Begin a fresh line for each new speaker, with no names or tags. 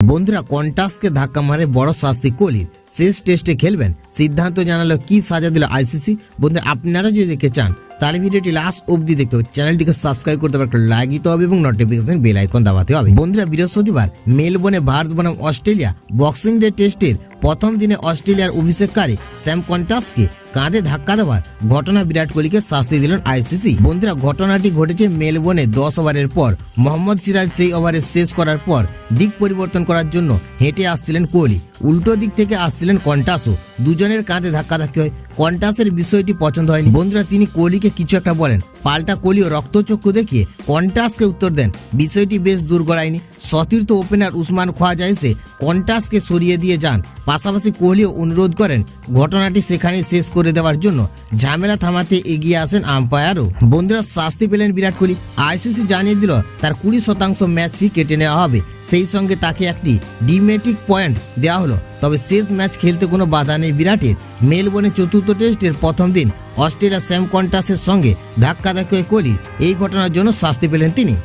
বন্ধুরা কন্টাসকে ধাক্কা মারে বড় শাস্তি কোহলির, শেষ টেস্টে খেলবেন সিদ্ধান্ত জানালো, কি সাজা দিল আইসিসি। বন্ধুরা আপনারা যদি দেখতে চান তাহলে ভিডিওটি লাস্ট অবধি দেখতে হবে, চ্যানেলটিকে সাবস্ক্রাইব করতে হবে, লাইক দিতে হবে এবং নোটিফিকেশন বেল আইকন দাবাতে হবে। বন্ধুরা বৃহস্পতিবার মেলবোর্নে ভারত বনাম অস্ট্রেলিয়া বক্সিং ডে টেস্টের প্রথম দিনে অস্ট্রেলিয়ার অভিষেককারী স্যাম কন্টাসকে কাঁধে ধাক্কা দেওয়ার ঘটনা বিরাট কোহলিকে শাস্তি দিলেন আইসিসি। বন্ধুরা ঘটনাটি ঘটেছে মেলবোর্নে 10 ওভারের পর মোহাম্মদ সিরাজ সেই ওভারে শেষ করার পর দিক পরিবর্তন করার জন্য হেঁটে আসছিলেন কোহলি, উল্টো দিক থেকে আসছিলেন কন্টাসও, দুজনের কাঁধে ধাক্কাধাক্কি হয়। কন্টাসের বিষয়টি পছন্দ হয়নি। বন্ধুরা তিনি কোহলিকে কিছু একটা বলেন, পাল্টা কোহলিও রক্তচক্ষু দেখিয়ে কন্টাসকে উত্তর দেন। বিষয়টি বেশ দূর গড়ায়নি। সতীর্থ ওপেনার উসমান খোয়াজা এসে কন্টাসকে সরিয়ে দিয়ে যান। পাশাপাশি কোহলিও অনুরোধ করেন ঘটনাটি সেখানে শেষ করে দেওয়ার জন্য। ঝামেলা থামাতে এগিয়ে আসেন আম্পায়ারও। বন্ধুরা শাস্তি পেলেন বিরাট কোহলি। আইসিসি জানিয়ে দিল তার 20% ম্যাচ ফি কেটে নেওয়া হবে, সেই সঙ্গে তাকে একটি ডিমেট্রিক পয়েন্ট দেওয়া হলো। তবে শেষ ম্যাচ খেলতে কোনো বাধা নেই বিরাটের। মেলবোর্নে চতুর্থ টেস্টের প্রথম দিন অস্ট্রেলিয়া স্যাম কন্টাসের সঙ্গে ধাক্কাধাক্কি হয়ে কোহলি, এই ঘটনার জন্য শাস্তি পেলেন তিনি।